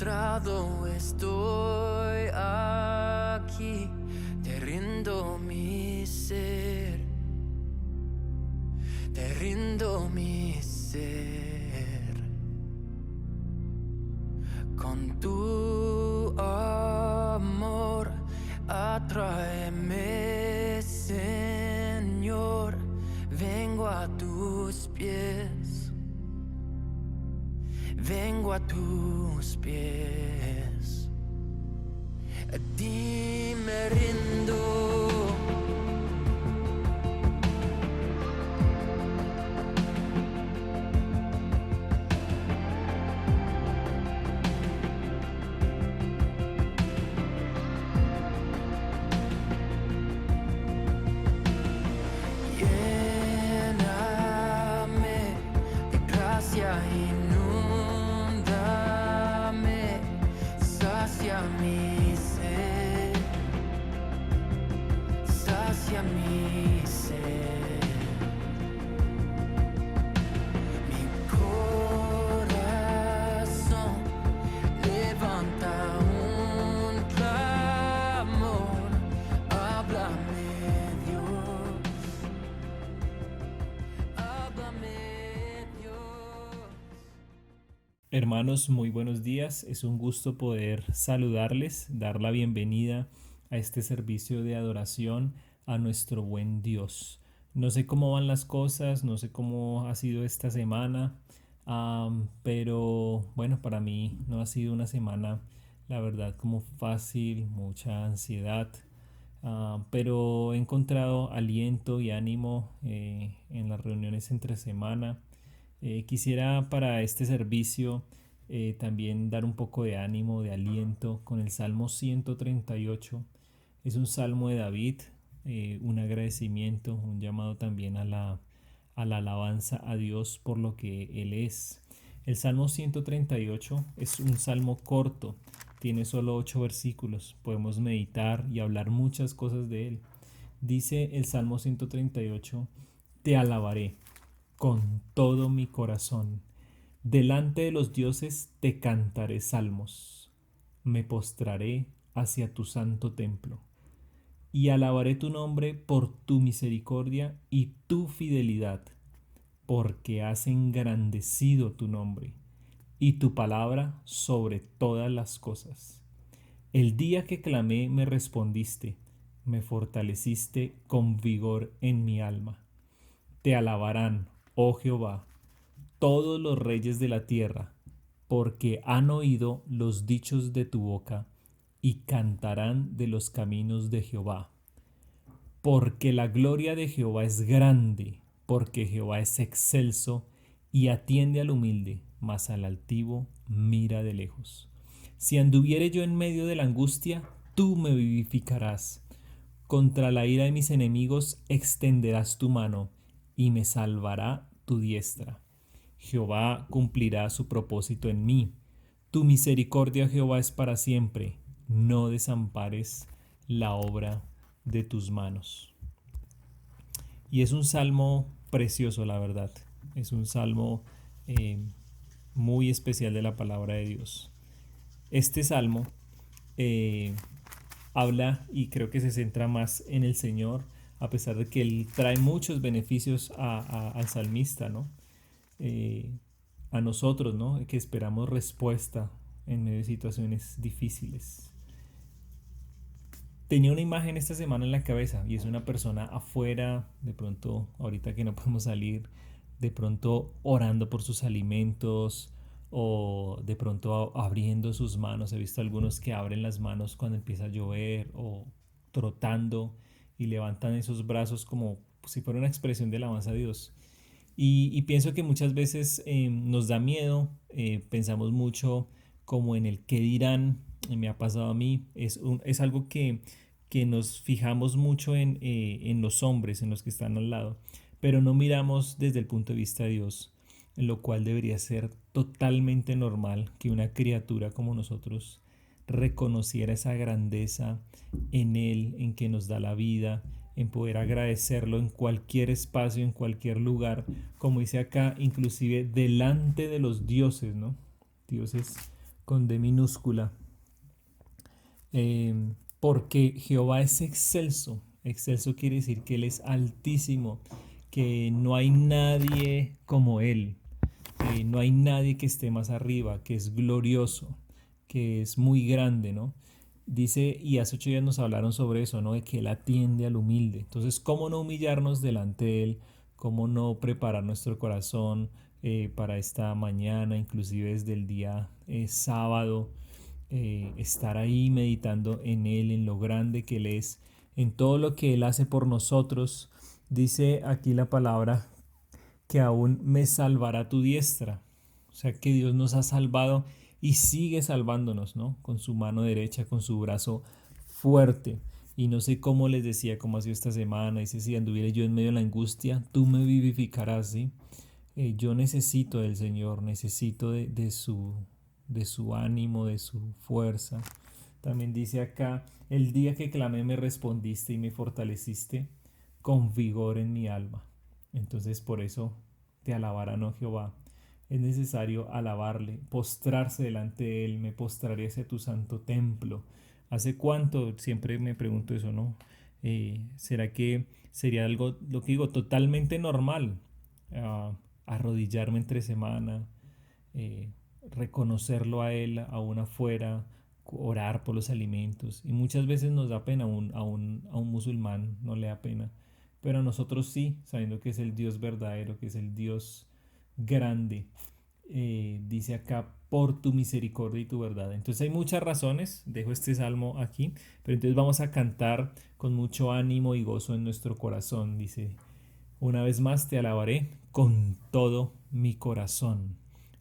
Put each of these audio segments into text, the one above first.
postrado estoy aquí, te rindo mi ser, te rindo mi ser. Con tu amor atráeme, Señor, vengo a tus pies, vengo a tus pies. A ti me rindo. Lléname de gracia, inúndame, sacia mi sed, sacia mi sed. Mi corazón levanta un clamor, háblame Dios, háblame Dios. Hermanos, muy buenos días. Es un gusto poder saludarles, dar la bienvenida a este servicio de adoración a nuestro buen Dios. No sé cómo van las cosas, no sé cómo ha sido esta semana, pero bueno, para mí no ha sido una semana, la verdad, como fácil, mucha ansiedad. Pero he encontrado aliento y ánimo en las reuniones entre semana. Quisiera para este servicio también dar un poco de ánimo, de aliento con el Salmo 138. Es un salmo de David, un agradecimiento, un llamado también a la alabanza a Dios por lo que Él es. El Salmo 138 es un salmo corto, tiene solo 8 versículos. Podemos meditar y hablar muchas cosas de él. Dice el Salmo 138: Te alabaré con todo mi corazón. Delante de los dioses te cantaré salmos. Me postraré hacia tu santo templo y alabaré tu nombre por tu misericordia y tu fidelidad, porque has engrandecido tu nombre y tu palabra sobre todas las cosas. El día que clamé me respondiste, me fortaleciste con vigor en mi alma. Te alabarán, oh Jehová, todos los reyes de la tierra, porque han oído los dichos de tu boca y cantarán de los caminos de Jehová. Porque la gloria de Jehová es grande, porque Jehová es excelso y atiende al humilde, mas al altivo mira de lejos. Si anduviere yo en medio de la angustia, tú me vivificarás. Contra la ira de mis enemigos extenderás tu mano y me salvará tu diestra. Jehová cumplirá su propósito en mí. Tu misericordia, Jehová, es para siempre. No desampares la obra de tus manos. Y es un salmo precioso, la verdad. Es un salmo muy especial de la palabra de Dios. Este salmo eh, habla y creo que se centra más en el Señor, a pesar de que Él trae muchos beneficios al salmista, ¿no? Eh, a nosotros, ¿no? Que esperamos respuesta en medio de situaciones difíciles. Tenía una imagen esta semana en la cabeza y es una persona afuera, de pronto, ahorita que no podemos salir, de pronto orando por sus alimentos o de pronto abriendo sus manos. He visto algunos que abren las manos cuando empieza a llover o trotando y levantan esos brazos como si fuera una expresión de alabanza a Dios. Y pienso que muchas veces nos da miedo, pensamos mucho como en el qué dirán, me ha pasado a mí, es algo que nos fijamos mucho en los hombres, en los que están al lado, pero no miramos desde el punto de vista de Dios, en lo cual debería ser totalmente normal que una criatura como nosotros reconociera esa grandeza en Él, en que nos da la vida, en poder agradecerlo en cualquier espacio, en cualquier lugar, como dice acá, inclusive delante de los dioses, ¿no? Dioses con D minúscula. Porque Jehová es excelso. Excelso quiere decir que Él es altísimo, que no hay nadie como Él. No hay nadie que esté más arriba, que es glorioso, que es muy grande, ¿no? Dice, y hace 8 días nos hablaron sobre eso, ¿no? De que Él atiende al humilde. Entonces, ¿cómo no humillarnos delante de Él? ¿Cómo no preparar nuestro corazón para esta mañana, inclusive desde el día sábado? Estar ahí meditando en Él, en lo grande que Él es, en todo lo que Él hace por nosotros. Dice aquí la palabra que aún me salvará tu diestra. O sea que Dios nos ha salvado y sigue salvándonos, ¿no? Con su mano derecha, con su brazo fuerte. Y no sé cómo les decía, cómo ha sido esta semana. Dice, si anduviera yo en medio de la angustia, tú me vivificarás, ¿sí? Yo necesito del Señor, necesito de su ánimo, de su fuerza. También dice acá, el día que clamé me respondiste y me fortaleciste con vigor en mi alma. Entonces por eso te alabarán, oh Jehová. Es necesario alabarle, postrarse delante de Él. Me postraré hacia tu santo templo. ¿Hace cuánto? Siempre me pregunto eso, ¿no? ¿Será que sería algo, lo que digo, totalmente normal? Arrodillarme entre semana, eh, reconocerlo a Él aún afuera, orar por los alimentos. Y muchas veces nos da pena, a un musulmán no le da pena, pero a nosotros sí, sabiendo que es el Dios verdadero, que es el Dios grande. Dice acá, por tu misericordia y tu verdad. Entonces hay muchas razones, dejo este salmo aquí, pero entonces vamos a cantar con mucho ánimo y gozo en nuestro corazón. Dice, una vez más te alabaré con todo mi corazón.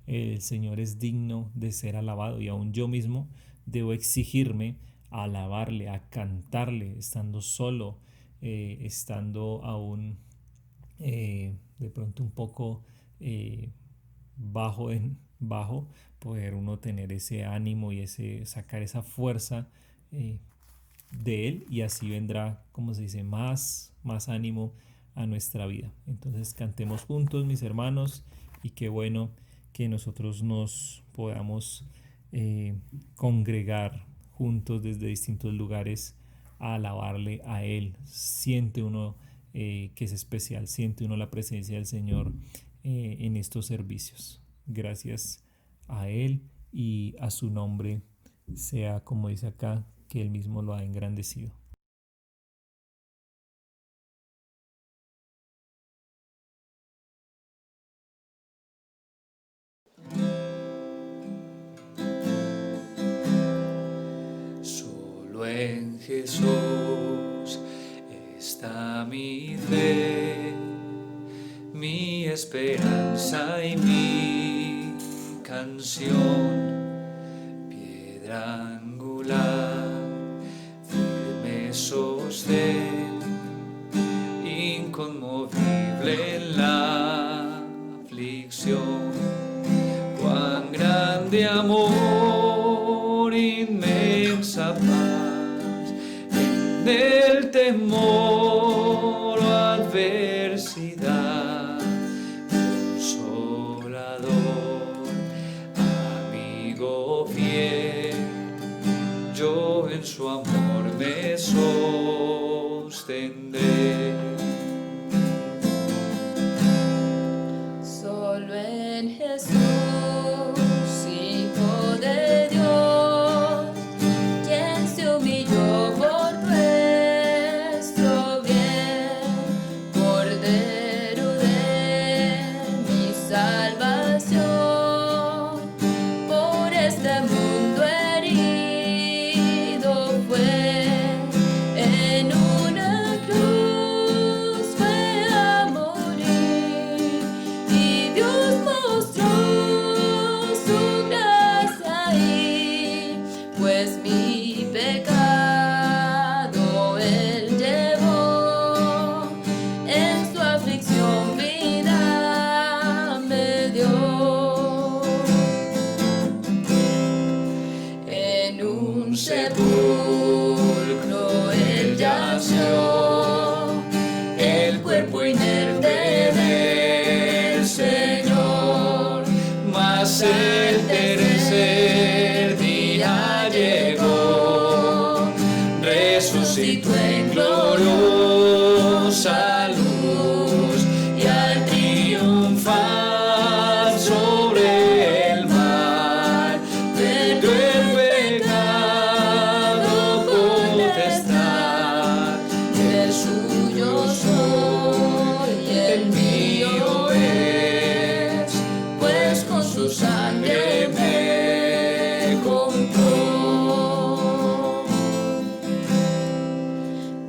El Señor es digno de ser alabado y aún yo mismo debo exigirme a alabarle, a cantarle, estando solo, estando aún de pronto un poco bajo, poder uno tener ese ánimo y sacar esa fuerza de Él, y así vendrá, como se dice, más ánimo a nuestra vida. Entonces cantemos juntos, mis hermanos, y qué bueno que nosotros nos podamos congregar juntos desde distintos lugares a alabarle a Él. Siente uno que es especial, siente uno la presencia del Señor en estos servicios. Gracias a Él y a su nombre sea, como dice acá, que Él mismo lo ha engrandecido. Solo en Jesús está mi fe, mi esperanza y mi canción, piedra angular, firme sostén, inconmovible en la aflicción. Cuán grande amor, inmensa paz, en el temor o adversidad, consolador, amigo fiel, yo en su amor me sostendré. Solo en Jesús, Hijo de Dios, quien se humilló por nuestro bien, Cordero de mi salvación, por este mundo herido fue, en una cruz fue a morir, y Dios mostró Espíritu en gloriosa luz y al triunfar sobre el mal, perdió el pecado potestad. el suyo soy y el mío es, pues con su sangre me compró.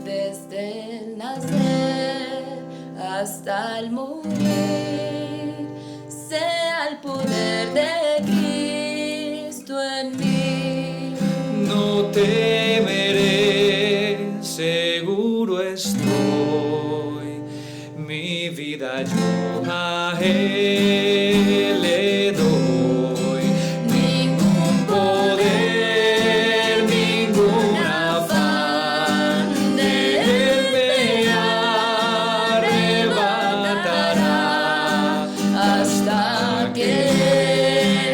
Desde el nacer hasta el morir, sea el poder de Cristo en mí. No temeré, seguro estoy, mi vida yo a Él le doy. Ningún poder, ningún afán de Él me arrebatará, hasta que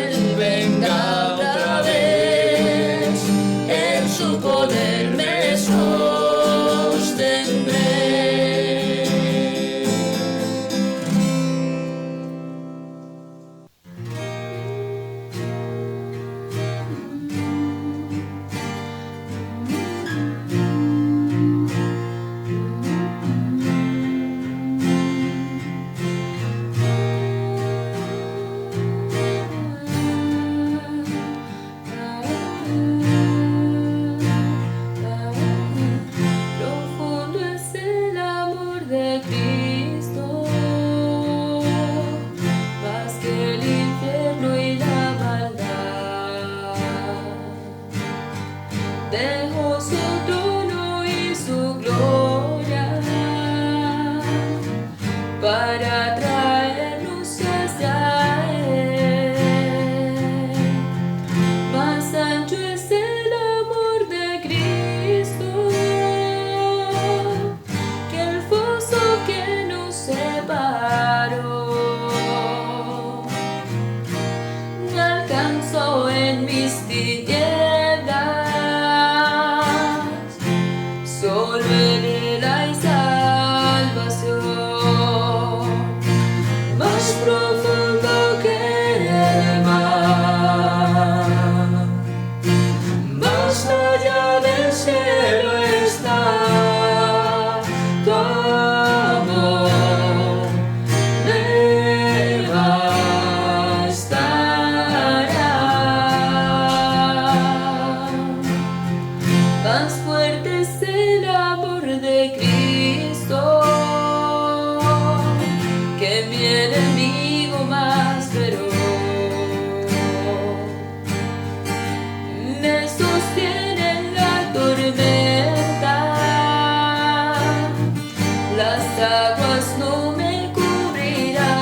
Él venga otra vez, en su poder me sostendré. Profundo es el amor de Cristo, más que el infierno y la maldad. Dejó su trono y su gloria para traernos hacia Él. Más ancho es el amor de Cristo que el foso que nos separó. Me alcanzó en mis tinieblas, solo en Él hay salvación. Más profundo que el mar, más allá del cielo está tu amor, me bastará. Más fuerte es el amor de Cristo que mi enemigo más feroz. Me sostiene en la tormenta, las aguas no me cubrirán.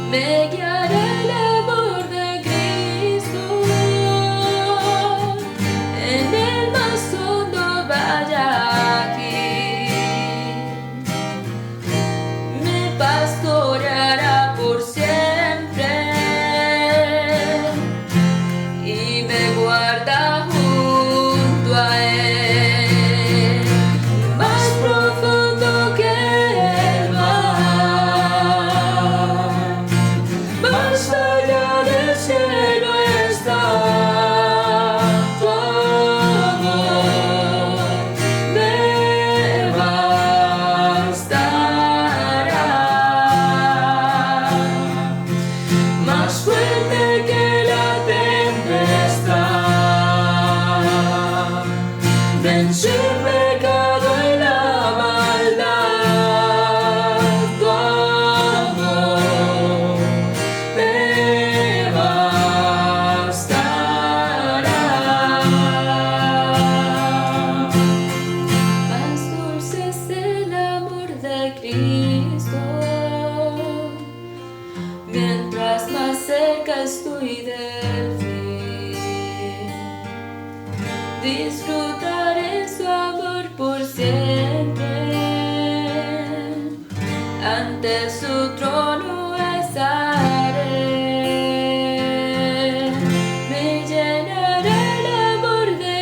Me guiará el amor de Cristo, en el más hondo valle aquí. Me pastoreará por siempre y me guarda junto a Él. Más profundo que el mar, más allá del cielo está tu amor, me bastará. Más fuerte que la tempestad, vence el pecado y la maldad. Tu amor me bastará. Más dulce es el amor de Cristo, mientras más cerca estoy del fin. Disfrutaré su amor por siempre, ante su trono estaré. Me llenará el amor de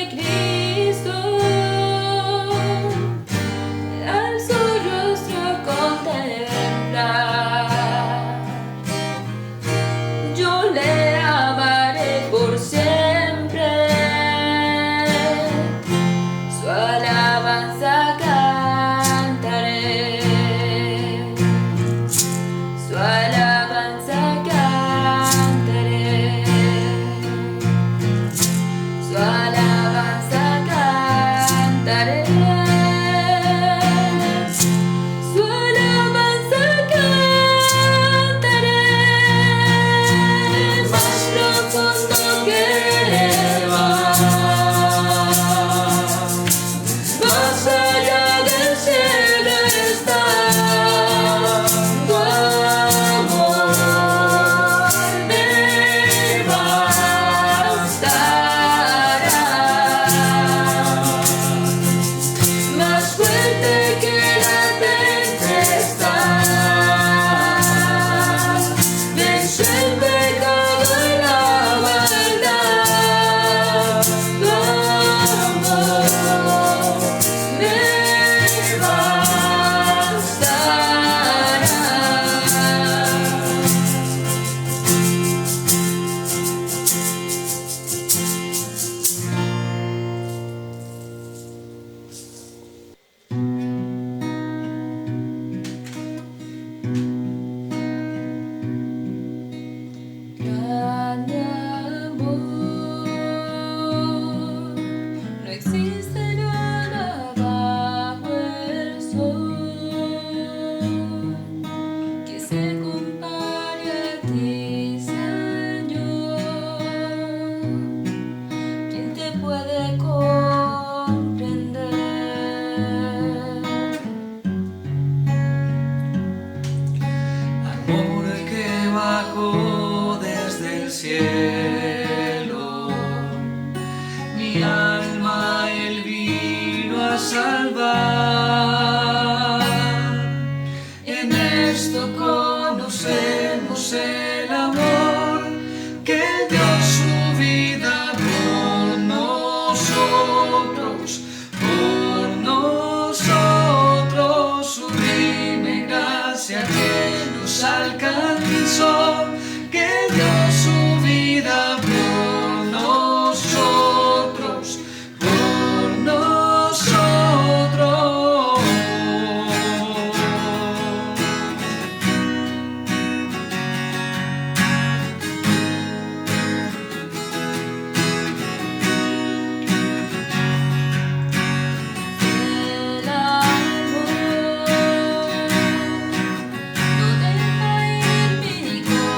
amor que bajó desde el cielo. Mi alma Él vino a salvar. En esto conocemos el amor que dio su vida por nosotros, sublime gracia que nos alcanzó, que dio su vida por nosotros, por nosotros. El amor no deja ir mi corazón.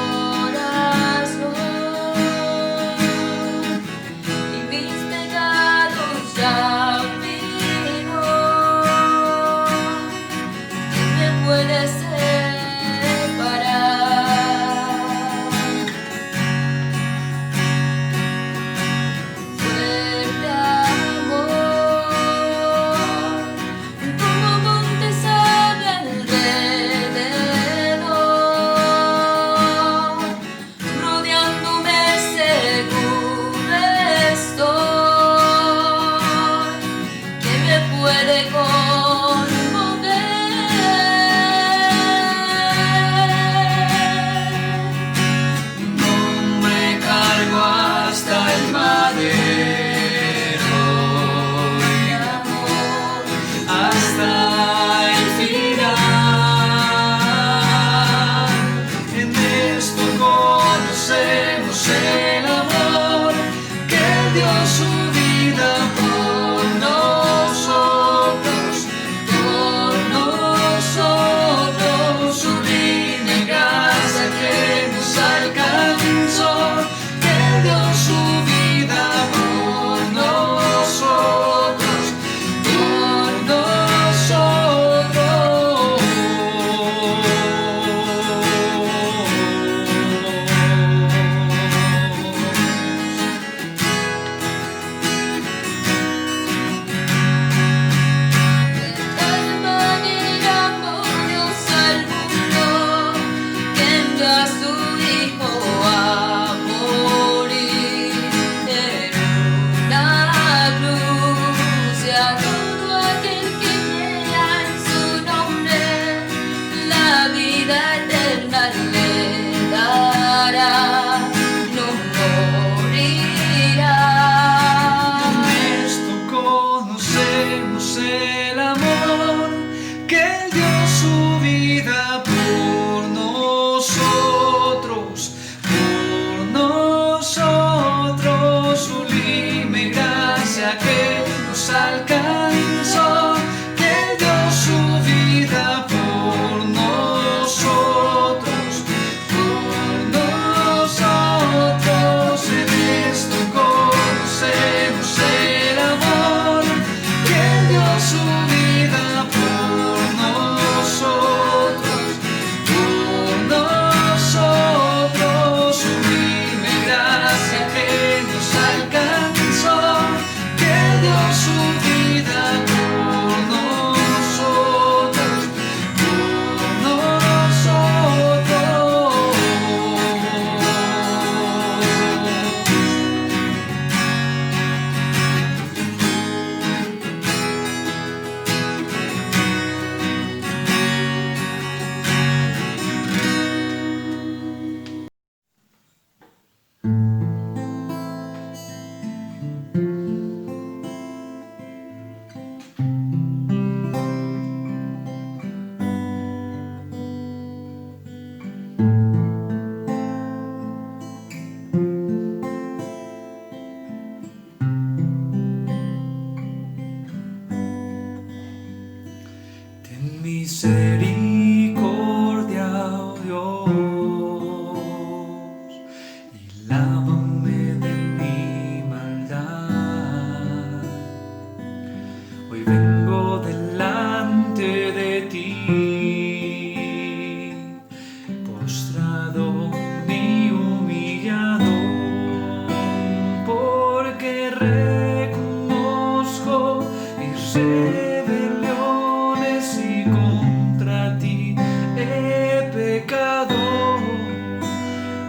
pecado,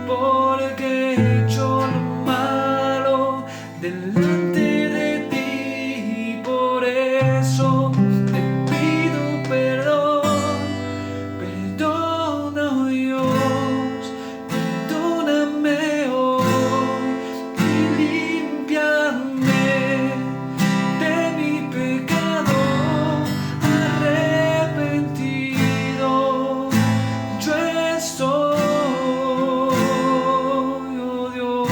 porque he hecho lo malo delante de ti, por eso te pido perdón. Perdona, oh Dios, perdóname hoy y límpiame de mi pecado arrepentido. Yo estoy, oh Dios,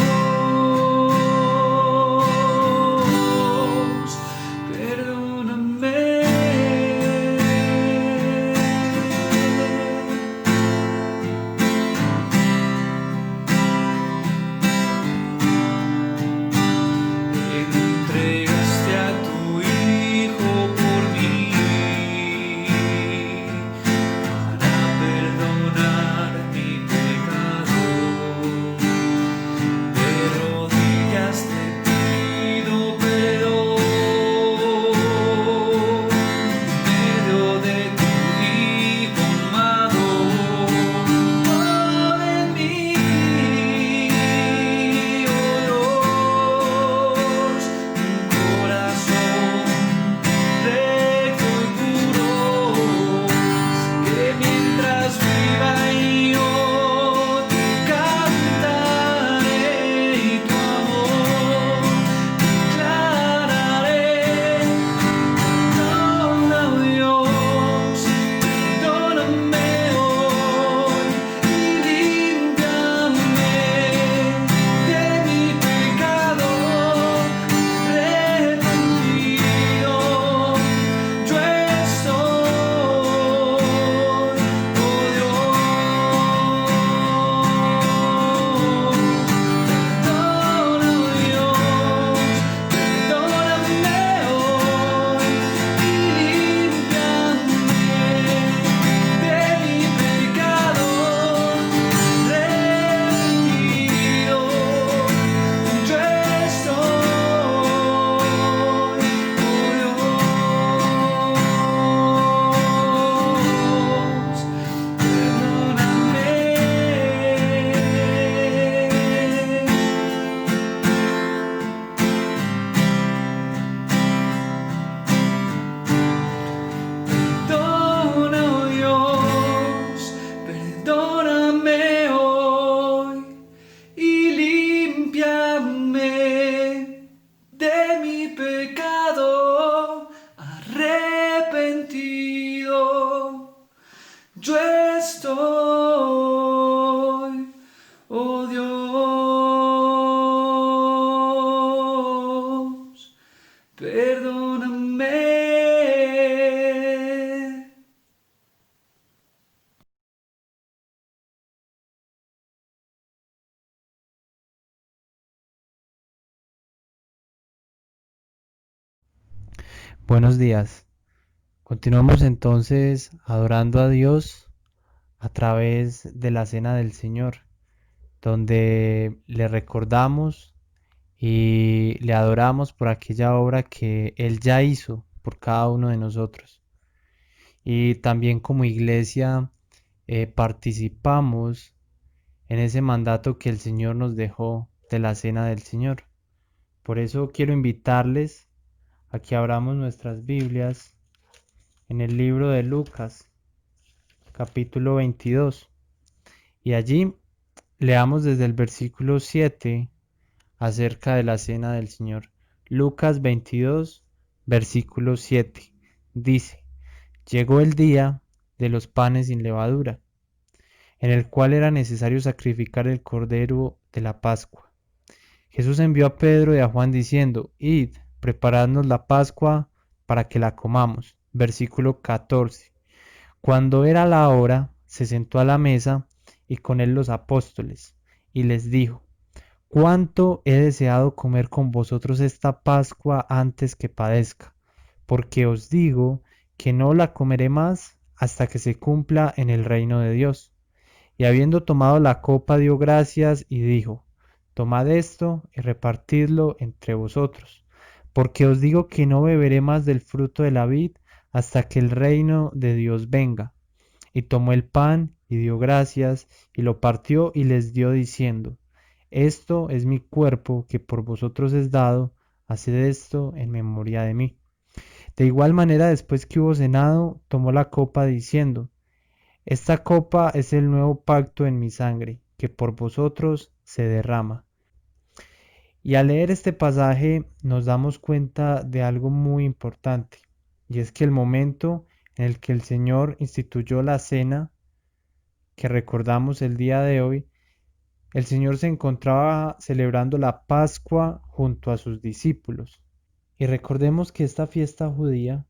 perdóname. Entregaste a tu Hijo por mí para perdonar mi pecado. De rodillas te pido perdón en medio de tu Hijo amado. Por en mí, oh Dios, un corazón recto y puro, que mientras viva yo te cantaré y tu amor declararé. Perdona, oh Dios, perdóname hoy y límpiame de mi pecado arrepentido. Yo estoy, oh Dios, perdona, oh Dios, perdóname hoy y límpiame de mi pecado arrepentido. Yo perdona, oh Dios, perdóname hoy y límpiame de mi pecado arrepentido. Yo estoy, oh Dios, perdóname. Buenos días. Continuamos entonces adorando a Dios a través de la Cena del Señor, donde le recordamos y le adoramos por aquella obra que Él ya hizo por cada uno de nosotros. Y también como iglesia participamos en ese mandato que el Señor nos dejó de la Cena del Señor. Por eso quiero invitarles a que abramos nuestras Biblias en el libro de Lucas, capítulo 22, y allí leamos desde el versículo 7 acerca de la Cena del Señor. Lucas 22, versículo 7, dice: Llegó el día de los panes sin levadura, en el cual era necesario sacrificar el cordero de la Pascua. Jesús envió a Pedro y a Juan diciendo: Id, preparadnos la Pascua para que la comamos. Versículo 14. Cuando era la hora, se sentó a la mesa y con él los apóstoles, y les dijo: Cuánto he deseado comer con vosotros esta Pascua antes que padezca, porque os digo que no la comeré más hasta que se cumpla en el reino de Dios. Y habiendo tomado la copa, dio gracias y dijo: Tomad esto y repartidlo entre vosotros, porque os digo que no beberé más del fruto de la vid hasta que el reino de Dios venga. Y tomó el pan y dio gracias, y lo partió y les dio diciendo, esto es mi cuerpo que por vosotros es dado, haced esto en memoria de mí. De igual manera, después que hubo cenado, tomó la copa diciendo, esta copa es el nuevo pacto en mi sangre, que por vosotros se derrama. Y al leer este pasaje nos damos cuenta de algo muy importante, y es que el momento en el que el Señor instituyó la cena, que recordamos el día de hoy, el Señor se encontraba celebrando la Pascua junto a sus discípulos. Y recordemos que esta fiesta judía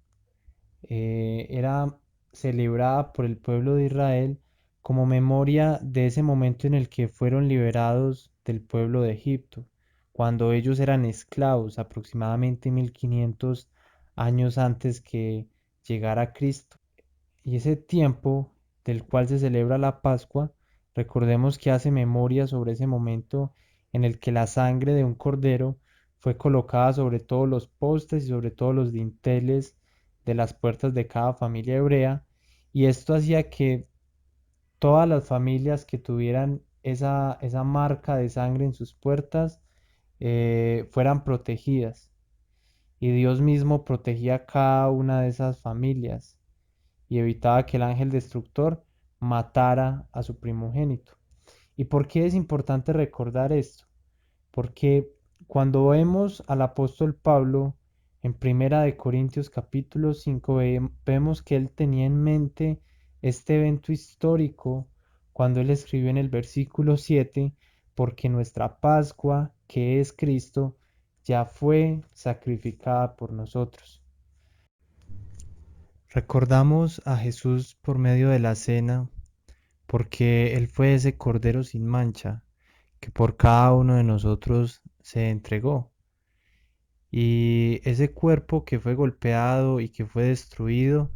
era celebrada por el pueblo de Israel como memoria de ese momento en el que fueron liberados del pueblo de Egipto, cuando ellos eran esclavos aproximadamente 1500 años antes que llegara Cristo. Y ese tiempo del cual se celebra la Pascua, recordemos que hace memoria sobre ese momento en el que la sangre de un cordero fue colocada sobre todos los postes y sobre todos los dinteles de las puertas de cada familia hebrea, y esto hacía que todas las familias que tuvieran esa marca de sangre en sus puertas fueran protegidas, y Dios mismo protegía cada una de esas familias y evitaba que el ángel destructor matara a su primogénito. ¿Y por qué es importante recordar esto? Porque cuando vemos al apóstol Pablo en Primera de Corintios capítulo 5 vemos que él tenía en mente este evento histórico cuando él escribió en el versículo 7, porque nuestra Pascua, que es Cristo, ya fue sacrificada por nosotros. Recordamos a Jesús por medio de la cena, porque Él fue ese Cordero sin mancha que por cada uno de nosotros se entregó. Y ese cuerpo que fue golpeado y que fue destruido,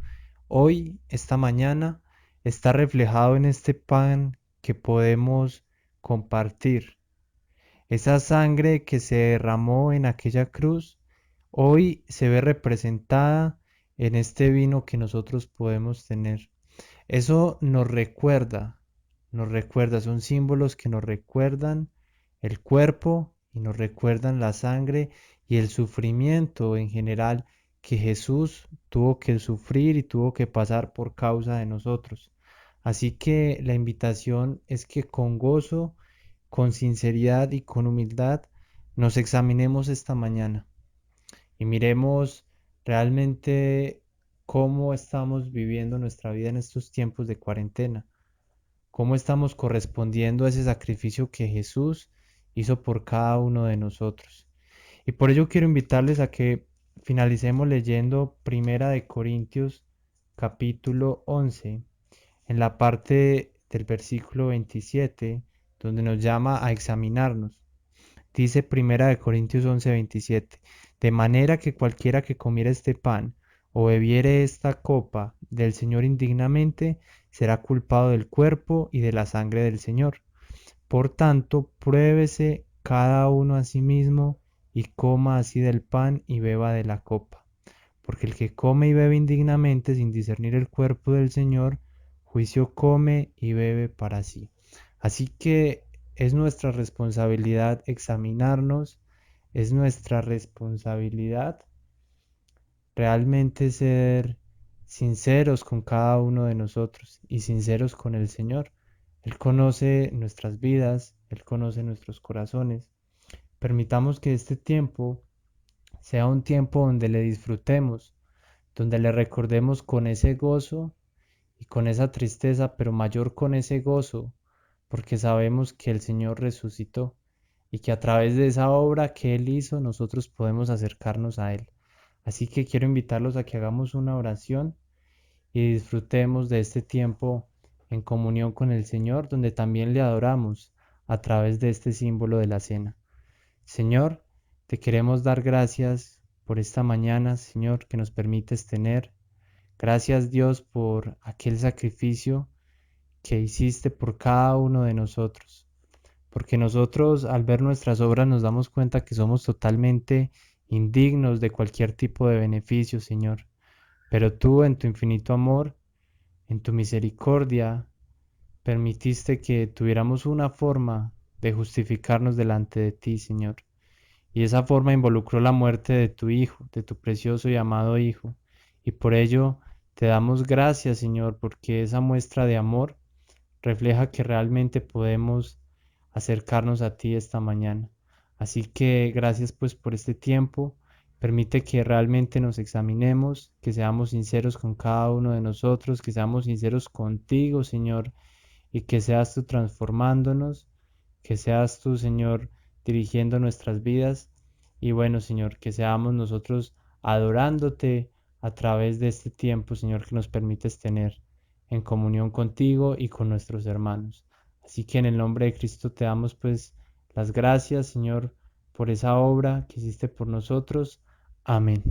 hoy, esta mañana, está reflejado en este pan que podemos compartir. Esa sangre que se derramó en aquella cruz, hoy se ve representada en este vino que nosotros podemos tener. Eso nos recuerda, son símbolos que nos recuerdan el cuerpo y nos recuerdan la sangre y el sufrimiento en general que Jesús tuvo que sufrir y tuvo que pasar por causa de nosotros. Así que la invitación es que con gozo, con sinceridad y con humildad nos examinemos esta mañana y miremos realmente cómo estamos viviendo nuestra vida en estos tiempos de cuarentena, cómo estamos correspondiendo a ese sacrificio que Jesús hizo por cada uno de nosotros. Y por ello quiero invitarles a que finalicemos leyendo Primera de Corintios capítulo 11, en la parte del versículo 27, donde nos llama a examinarnos. Dice Primera de Corintios 11:27, de manera que cualquiera que comiera este pan o bebiere esta copa del Señor indignamente, será culpado del cuerpo y de la sangre del Señor. Por tanto, pruébese cada uno a sí mismo y coma así del pan y beba de la copa. Porque el que come y bebe indignamente sin discernir el cuerpo del Señor, juicio come y bebe para sí. Así que es nuestra responsabilidad examinarnos, es nuestra responsabilidad realmente ser sinceros con cada uno de nosotros y sinceros con el Señor. Él conoce nuestras vidas, Él conoce nuestros corazones. Permitamos que este tiempo sea un tiempo donde le disfrutemos, donde le recordemos con ese gozo y con esa tristeza, pero mayor con ese gozo, porque sabemos que el Señor resucitó y que a través de esa obra que Él hizo nosotros podemos acercarnos a Él. Así que quiero invitarlos a que hagamos una oración y disfrutemos de este tiempo en comunión con el Señor, donde también le adoramos a través de este símbolo de la cena. Señor, te queremos dar gracias por esta mañana, Señor, que nos permites tener. Gracias, Dios, por aquel sacrificio que hiciste por cada uno de nosotros. Porque nosotros al ver nuestras obras nos damos cuenta que somos totalmente indignos de cualquier tipo de beneficio, Señor. Pero tú en tu infinito amor, en tu misericordia, permitiste que tuviéramos una forma de justificarnos delante de ti, Señor. Y esa forma involucró la muerte de tu Hijo, de tu precioso y amado Hijo. Y por ello te damos gracias, Señor, porque esa muestra de amor refleja que realmente podemos acercarnos a ti esta mañana. Así que gracias pues por este tiempo. Permite que realmente nos examinemos, que seamos sinceros con cada uno de nosotros, que seamos sinceros contigo, Señor, y que seas tú transformándonos, que seas tú, Señor, dirigiendo nuestras vidas. Y bueno, Señor, que seamos nosotros adorándote a través de este tiempo, Señor, que nos permites tener en comunión contigo y con nuestros hermanos. Así que en el nombre de Cristo te damos pues las gracias, Señor, por esa obra que hiciste por nosotros. Amén.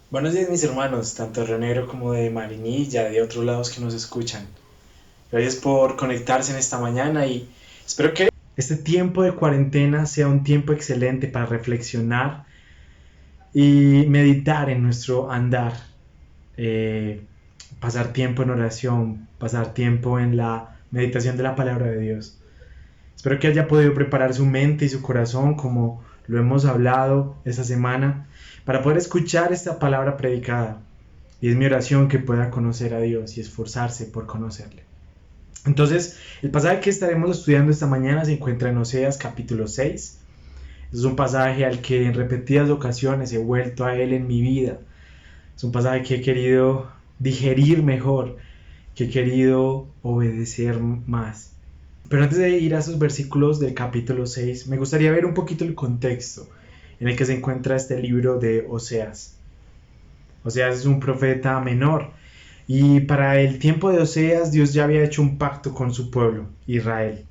Buenos días mis hermanos, tanto de Río Negro como de Marinilla, de otros lados que nos escuchan. Gracias por conectarse en esta mañana y espero que este tiempo de cuarentena sea un tiempo excelente para reflexionar y meditar en nuestro andar. Pasar tiempo en oración, pasar tiempo en la meditación de la palabra de Dios. Espero que haya podido preparar su mente y su corazón como lo hemos hablado esta semana para poder escuchar esta palabra predicada. Y es mi oración que pueda conocer a Dios y esforzarse por conocerle. Entonces, el pasaje que estaremos estudiando esta mañana se encuentra en Oseas capítulo 6. Es un pasaje al que en repetidas ocasiones he vuelto a él en mi vida. Es un pasaje que he querido digerir mejor, que he querido obedecer más. Pero antes de ir a esos versículos del capítulo 6, me gustaría ver un poquito el contexto en el que se encuentra este libro de Oseas. Oseas es un profeta menor y para el tiempo de Oseas Dios ya había hecho un pacto con su pueblo, Israel.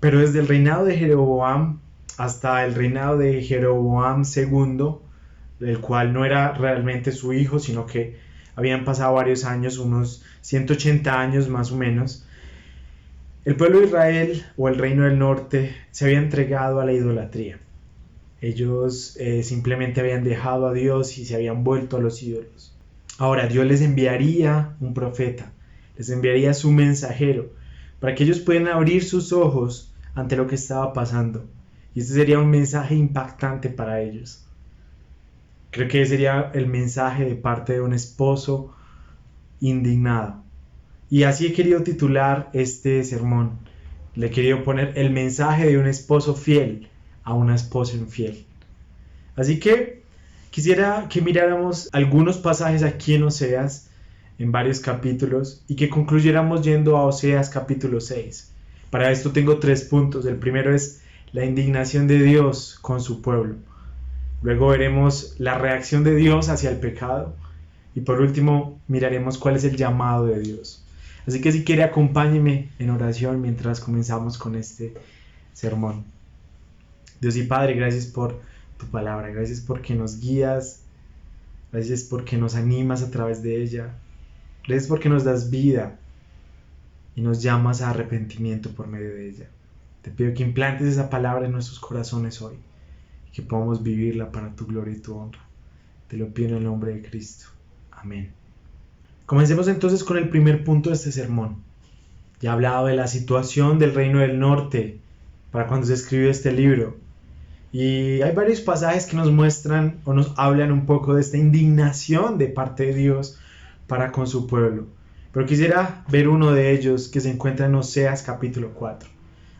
Pero desde el reinado de Jeroboam hasta el reinado de Jeroboam II, el cual no era realmente su hijo, sino que habían pasado varios años, unos 180 años más o menos, el pueblo de Israel o el reino del norte se había entregado a la idolatría. Ellos simplemente habían dejado a Dios y se habían vuelto a los ídolos. Ahora Dios les enviaría un profeta, les enviaría su mensajero, para que ellos pudieran abrir sus ojos ante lo que estaba pasando Y este sería un mensaje impactante para ellos. Creo que sería el mensaje de parte de un esposo indignado. Y así he querido titular este sermón. Le he querido poner el mensaje de un esposo fiel a una esposa infiel. Así que quisiera que miráramos algunos pasajes aquí en Oseas, en varios capítulos, y que concluyéramos yendo a Oseas capítulo 6. Para esto tengo 3 puntos. El primero es la indignación de Dios con su pueblo. Luego veremos la reacción de Dios hacia el pecado. Y por último, miraremos cuál es el llamado de Dios. Así que si quiere, acompáñeme en oración mientras comenzamos con este sermón. Dios y Padre, gracias por tu palabra. Gracias porque nos guías. Gracias porque nos animas a través de ella. Gracias porque nos das vida y nos llamas a arrepentimiento por medio de ella. Te pido que implantes esa palabra en nuestros corazones hoy y que podamos vivirla para tu gloria y tu honra. Te lo pido en el nombre de Cristo. Amén. Comencemos entonces con el primer punto de este sermón. Ya he hablado de la situación del reino del norte para cuando se escribió este libro. Y hay varios pasajes que nos muestran o nos hablan un poco de esta indignación de parte de Dios para con su pueblo. Pero quisiera ver uno de ellos que se encuentra en Oseas capítulo 4.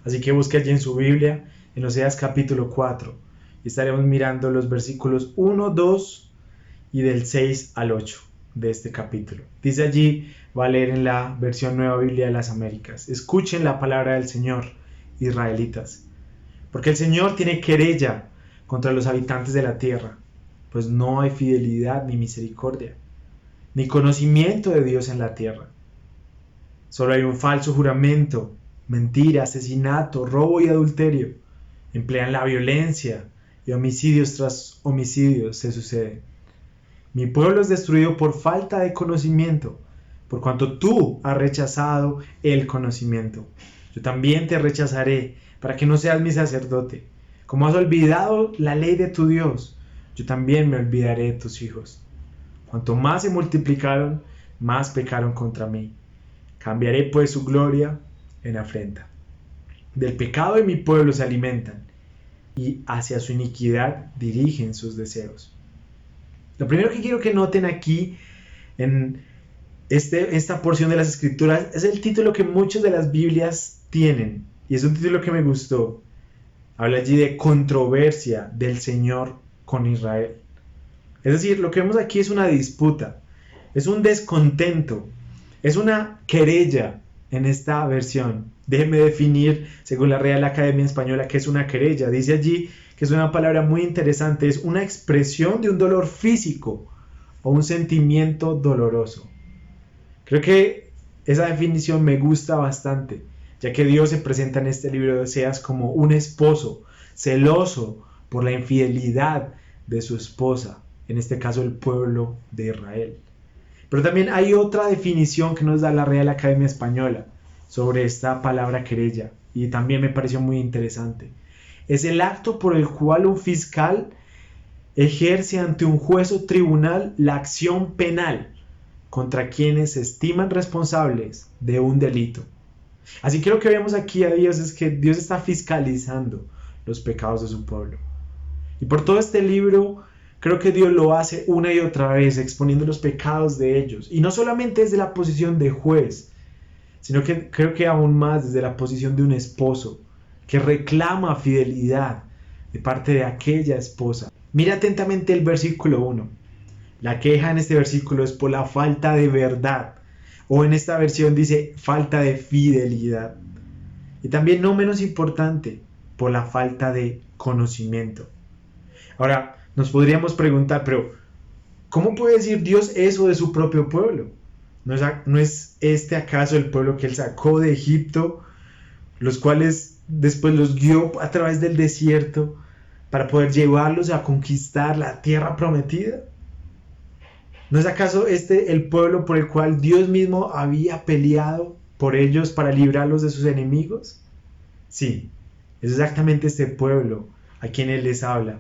Así que busque allí en su Biblia, en Oseas capítulo 4. Y estaremos mirando los versículos 1, 2 y del 6 al 8 de este capítulo. Dice allí, va a leer en la versión Nueva Biblia de las Américas: escuchen la palabra del Señor, israelitas, porque el Señor tiene querella contra los habitantes de la tierra, pues no hay fidelidad ni misericordia, ni conocimiento de Dios en la tierra. Solo hay un falso juramento, mentira, asesinato, robo y adulterio. Emplean la violencia y homicidios tras homicidios se suceden. Mi pueblo es destruido por falta de conocimiento, por cuanto tú has rechazado el conocimiento. Yo también te rechazaré para que no seas mi sacerdote. Como has olvidado la ley de tu Dios, yo también me olvidaré de tus hijos. Cuanto más se multiplicaron, más pecaron contra mí. Cambiaré pues su gloria en afrenta. Del pecado de mi pueblo se alimentan, y hacia su iniquidad dirigen sus deseos. Lo primero que quiero que noten aquí en esta porción de las Escrituras es el título que muchas de las Biblias tienen, y es un título que me gustó. Habla allí de controversia del Señor con Israel. Es decir, lo que vemos aquí es una disputa, es un descontento, es una querella en esta versión. Déjenme definir, según la Real Academia Española, qué es una querella. Dice allí que es una palabra muy interesante, es una expresión de un dolor físico o un sentimiento doloroso. Creo que esa definición me gusta bastante, ya que Dios se presenta en este libro de Oseas como un esposo celoso por la infidelidad de su esposa, en este caso el pueblo de Israel. Pero también hay otra definición que nos da la Real Academia Española sobre esta palabra querella, y también me pareció muy interesante. Es el acto por el cual un fiscal ejerce ante un juez o tribunal la acción penal contra quienes se estiman responsables de un delito. Así que lo que vemos aquí a Dios es que Dios está fiscalizando los pecados de su pueblo. Y por todo este libro creo que Dios lo hace una y otra vez, exponiendo los pecados de ellos. Y no solamente desde la posición de juez, sino que creo que aún más desde la posición de un esposo que reclama fidelidad de parte de aquella esposa. Mira atentamente el versículo 1. La queja en este versículo es por la falta de verdad, o en esta versión dice falta de fidelidad. Y también, no menos importante, por la falta de conocimiento. Ahora, nos podríamos preguntar, pero ¿cómo puede decir Dios eso de su propio pueblo? ¿No es este acaso el pueblo que Él sacó de Egipto, los cuales después los guió a través del desierto para poder llevarlos a conquistar la tierra prometida? ¿No es acaso este el pueblo por el cual Dios mismo había peleado por ellos para librarlos de sus enemigos? Sí, es exactamente este pueblo a quien Él les habla.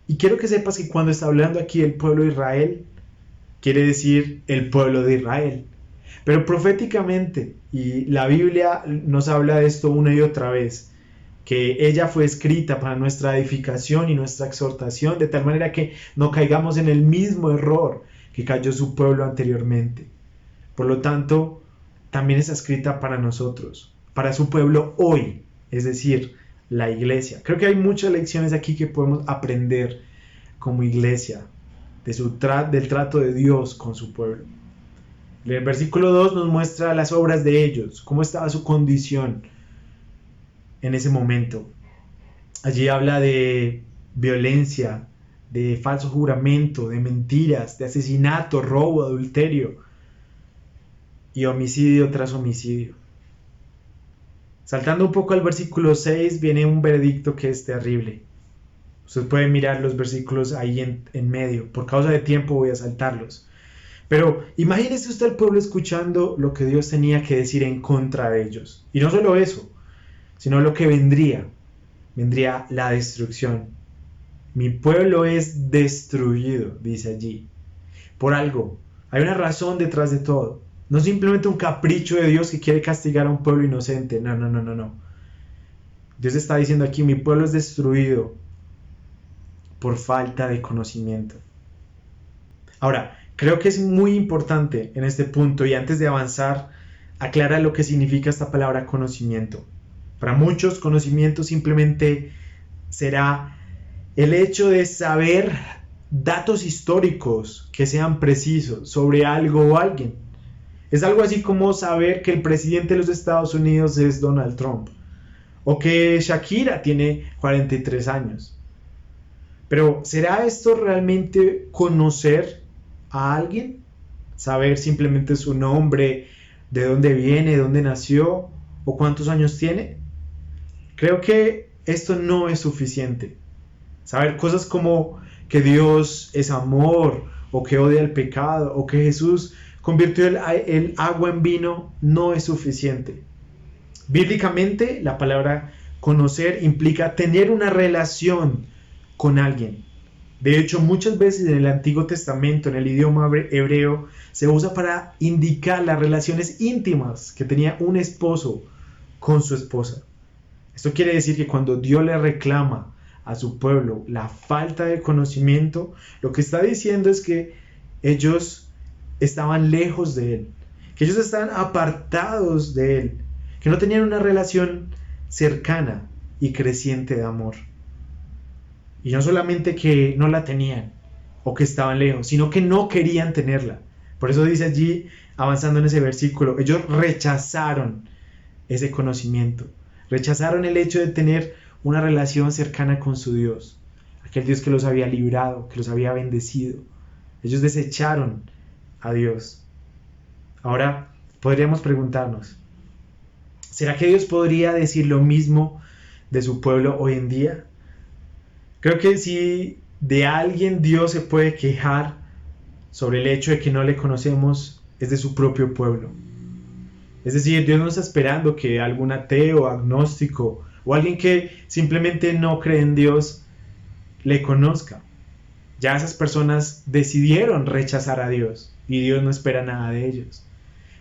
Y quiero que sepas que cuando está hablando aquí el pueblo de Israel, quiere decir el pueblo de Israel. Pero proféticamente, y la Biblia nos habla de esto una y otra vez, que ella fue escrita para nuestra edificación y nuestra exhortación, de tal manera que no caigamos en el mismo error que cayó su pueblo anteriormente. Por lo tanto, también está escrita para nosotros, para su pueblo hoy, es decir, la iglesia. Creo que hay muchas lecciones aquí que podemos aprender como iglesia, del trato de Dios con su pueblo. El versículo 2 nos muestra las obras de ellos, cómo estaba su condición en ese momento. Allí habla de violencia, de falso juramento, de mentiras, de asesinato, robo, adulterio y homicidio tras homicidio. Saltando un poco al versículo 6 viene un veredicto que es terrible. Usted puede mirar los versículos ahí en medio. Por causa de tiempo voy a saltarlos. Pero imagínese usted al pueblo escuchando lo que Dios tenía que decir en contra de ellos. Y no solo eso, sino lo que vendría. Vendría la destrucción. Mi pueblo es destruido, dice allí. Por algo. Hay una razón detrás de todo. No simplemente un capricho de Dios que quiere castigar a un pueblo inocente. No. Dios está diciendo aquí, mi pueblo es destruido por falta de conocimiento. Ahora, creo que es muy importante en este punto, y antes de avanzar, aclarar lo que significa esta palabra conocimiento. Para muchos, conocimiento simplemente será el hecho de saber datos históricos que sean precisos sobre algo o alguien. Es algo así como saber que el presidente de los Estados Unidos es Donald Trump, o que Shakira tiene 43 años. Pero ¿será esto realmente conocer a alguien? Saber simplemente su nombre, de dónde viene, de dónde nació, o cuántos años tiene. Creo que esto no es suficiente. Saber cosas como que Dios es amor, o que odia el pecado, o que Jesús convirtió el agua en vino, no es suficiente. Bíblicamente, la palabra conocer implica tener una relación con alguien. De hecho, muchas veces en el Antiguo Testamento, en el idioma hebreo, se usa para indicar las relaciones íntimas que tenía un esposo con su esposa. Esto quiere decir que cuando Dios le reclama a su pueblo la falta de conocimiento, lo que está diciendo es que ellos estaban lejos de Él, que ellos estaban apartados de Él, que no tenían una relación cercana y creciente de amor. Y no solamente que no la tenían o que estaban lejos, sino que no querían tenerla. Por eso dice allí, avanzando en ese versículo, ellos rechazaron ese conocimiento, rechazaron el hecho de tener una relación cercana con su Dios, aquel Dios que los había librado, que los había bendecido. Ellos desecharon a Dios. Ahora podríamos preguntarnos, ¿será que Dios podría decir lo mismo de su pueblo hoy en día? Creo que si de alguien Dios se puede quejar sobre el hecho de que no le conocemos, es de su propio pueblo. Es decir, Dios no está esperando que algún ateo, agnóstico o alguien que simplemente no cree en Dios le conozca. Ya esas personas decidieron rechazar a Dios y Dios no espera nada de ellos.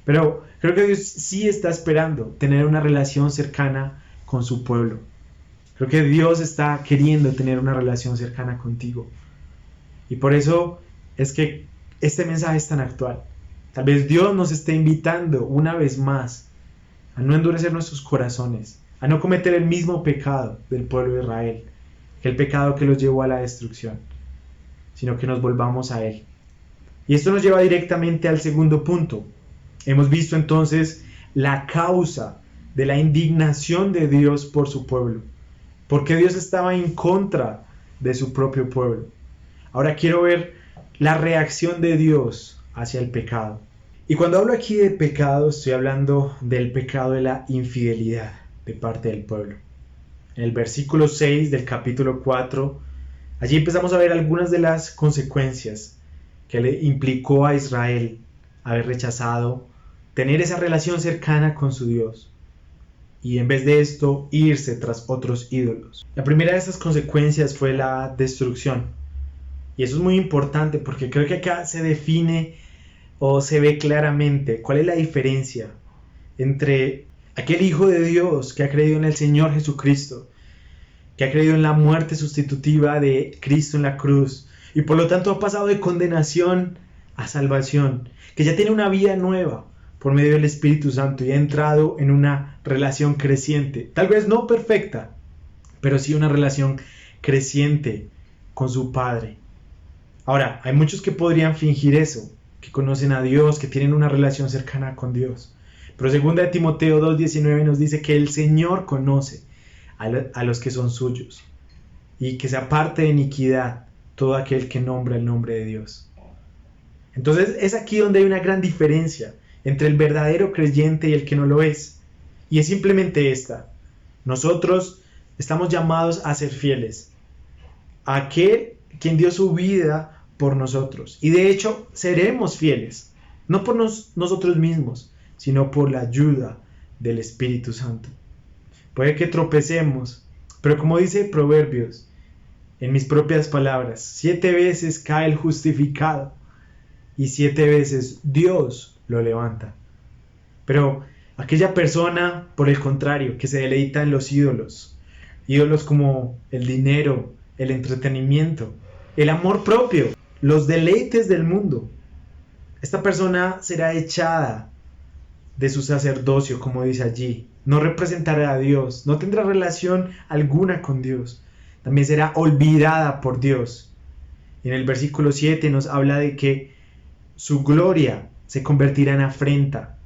Pero creo que Dios sí está esperando tener una relación cercana con su pueblo. Creo que Dios está queriendo tener una relación cercana contigo. Y por eso es que este mensaje es tan actual. Tal vez Dios nos esté invitando una vez más a no endurecer nuestros corazones, a no cometer el mismo pecado del pueblo de Israel, que el pecado que los llevó a la destrucción, sino que nos volvamos a Él. Y esto nos lleva directamente al segundo punto. Hemos visto entonces la causa de la indignación de Dios por su pueblo, porque Dios estaba en contra de su propio pueblo. Ahora quiero ver la reacción de Dios hacia el pecado. Y cuando hablo aquí de pecado, estoy hablando del pecado de la infidelidad de parte del pueblo. En el versículo 6 del capítulo 4, allí empezamos a ver algunas de las consecuencias que le implicó a Israel haber rechazado tener esa relación cercana con su Dios, y en vez de esto irse tras otros ídolos. La primera de estas consecuencias fue la destrucción. Y eso es muy importante porque creo que acá se define o se ve claramente cuál es la diferencia entre aquel Hijo de Dios que ha creído en el Señor Jesucristo que ha creído en la muerte sustitutiva de Cristo en la cruz y por lo tanto ha pasado de condenación a salvación, que ya tiene una vida nueva por medio del Espíritu Santo y ha entrado en una relación creciente, tal vez no perfecta, pero sí una relación creciente con su Padre. Ahora, hay muchos que podrían fingir eso, que conocen a Dios, que tienen una relación cercana con Dios. Pero 2 Timoteo 2:19 nos dice que el Señor conoce a los que son suyos y que se aparte de iniquidad todo aquel que nombra el nombre de Dios. Entonces es aquí donde hay una gran diferencia entre el verdadero creyente y el que no lo es. Y es simplemente esta: nosotros estamos llamados a ser fieles a aquel quien dio su vida por nosotros. Y de hecho seremos fieles, no por nosotros mismos, sino por la ayuda del Espíritu Santo. Puede que tropecemos, pero como dice Proverbios, en mis propias palabras, 7 veces cae el justificado y 7 veces Dios lo levanta. Pero aquella persona, por el contrario, que se deleita en los ídolos como el dinero, el entretenimiento, el amor propio, los deleites del mundo, esta persona será echada de su sacerdocio, como dice allí. No representará a Dios, no tendrá relación alguna con Dios. También será olvidada por Dios. Y en el versículo 7 nos habla de que su gloria se convertirá en afrenta,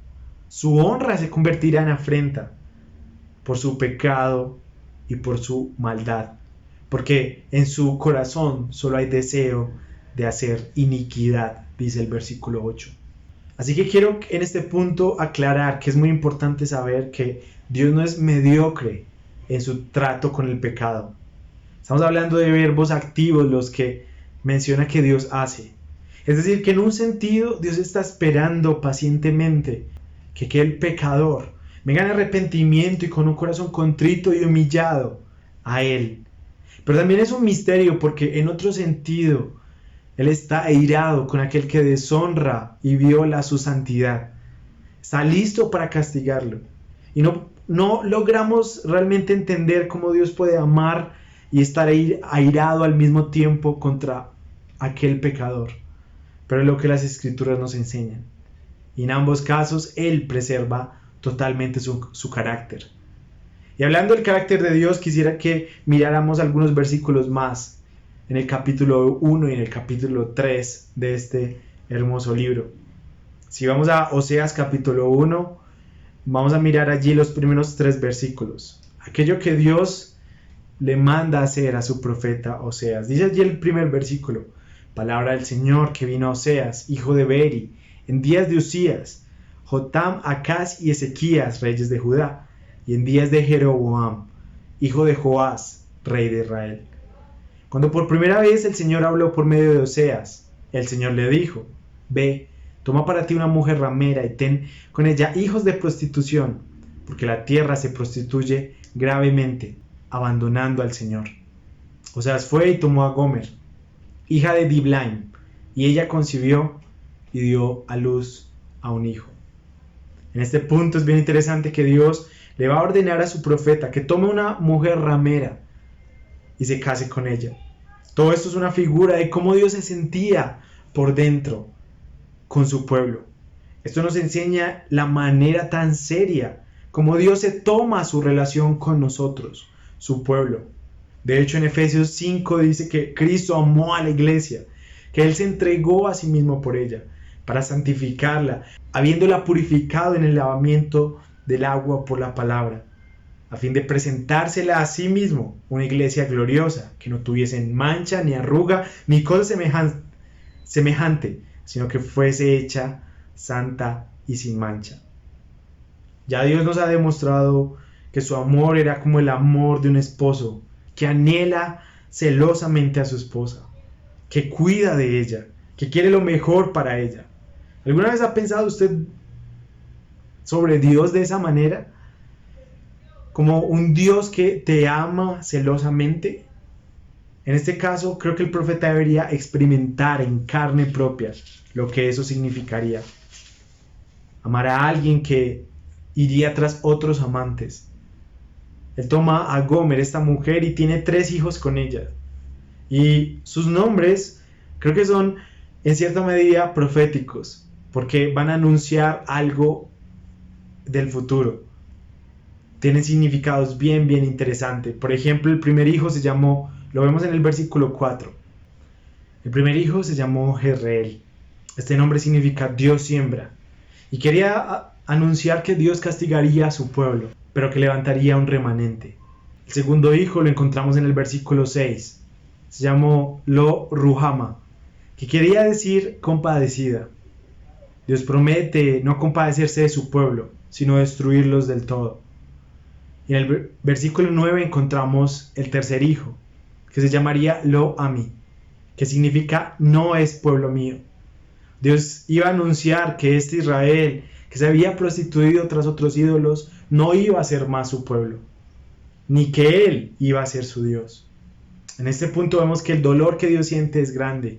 su honra se convertirá en afrenta por su pecado y por su maldad, porque en su corazón solo hay deseo de hacer iniquidad, dice el versículo 8. Así que quiero en este punto aclarar que es muy importante saber que Dios no es mediocre en su trato con el pecado. Estamos hablando de verbos activos los que menciona que Dios hace. Es decir, que en un sentido Dios está esperando pacientemente que el pecador venga en arrepentimiento y con un corazón contrito y humillado a Él. Pero también es un misterio porque en otro sentido Él está airado con aquel que deshonra y viola su santidad. Está listo para castigarlo. Y no logramos realmente entender cómo Dios puede amar y estar airado al mismo tiempo contra aquel pecador. Pero es lo que las Escrituras nos enseñan. Y en ambos casos Él preserva totalmente su carácter. Y hablando del carácter de Dios, quisiera que miráramos algunos versículos más en el capítulo 1 y en el capítulo 3 de este hermoso libro. Si vamos a Oseas capítulo 1, vamos a mirar allí los primeros 3 versículos. Aquello que Dios le manda hacer a su profeta Oseas. Dice allí el primer versículo: palabra del Señor que vino a Oseas, hijo de Beeri, en días de Usías, Jotam, Acaz y Ezequías, reyes de Judá, y en días de Jeroboam, hijo de Joás, rey de Israel. Cuando por primera vez el Señor habló por medio de Oseas, el Señor le dijo: ve, toma para ti una mujer ramera y ten con ella hijos de prostitución, porque la tierra se prostituye gravemente, abandonando al Señor. Oseas fue y tomó a Gomer, hija de Diblaim, y ella concibió y dio a luz a un hijo. En este punto es bien interesante que Dios le va a ordenar a su profeta que tome una mujer ramera y se case con ella. Todo esto es una figura de cómo Dios se sentía por dentro con su pueblo. Esto nos enseña la manera tan seria como Dios se toma su relación con nosotros, su pueblo. De hecho, en Efesios 5 dice que Cristo amó a la iglesia, que Él se entregó a sí mismo por ella, para santificarla, habiéndola purificado en el lavamiento del agua por la palabra, a fin de presentársela a sí mismo, una iglesia gloriosa, que no tuviese mancha, ni arruga, ni cosa semejante, sino que fuese hecha santa y sin mancha. Ya Dios nos ha demostrado que su amor era como el amor de un esposo, que anhela celosamente a su esposa, que cuida de ella, que quiere lo mejor para ella. ¿Alguna vez ha pensado usted sobre Dios de esa manera? Como un Dios que te ama celosamente. En este caso, creo que el profeta debería experimentar en carne propia lo que eso significaría. Amar a alguien que iría tras otros amantes. Él toma a Gomer, esta mujer, y tiene 3 hijos con ella. Y sus nombres creo que son en cierta medida proféticos, porque van a anunciar algo del futuro. Tienen significados bien interesantes. Por ejemplo, el primer hijo se llamó, lo vemos en el versículo 4. El primer hijo se llamó Jezreel. Este nombre significa Dios siembra. Y quería anunciar que Dios castigaría a su pueblo, pero que levantaría un remanente. El segundo hijo lo encontramos en el versículo 6. Se llamó Lo Ruhama, que quería decir compadecida. Dios promete no compadecerse de su pueblo, sino destruirlos del todo. Y en el versículo 9 encontramos el tercer hijo, que se llamaría Lo Ami, que significa no es pueblo mío. Dios iba a anunciar que este Israel, que se había prostituido tras otros ídolos, no iba a ser más su pueblo, ni que Él iba a ser su Dios. En este punto vemos que el dolor que Dios siente es grande,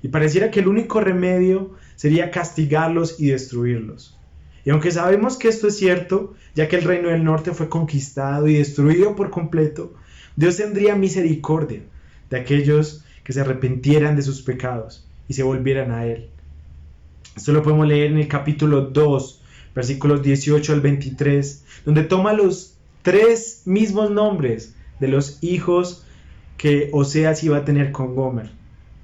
y pareciera que el único remedio sería castigarlos y destruirlos. Y aunque sabemos que esto es cierto, ya que el reino del norte fue conquistado y destruido por completo, Dios tendría misericordia de aquellos que se arrepintieran de sus pecados y se volvieran a Él. Esto lo podemos leer en el capítulo 2, versículos 18 al 23, donde toma los 3 mismos nombres de los hijos que Oseas iba a tener con Gomer,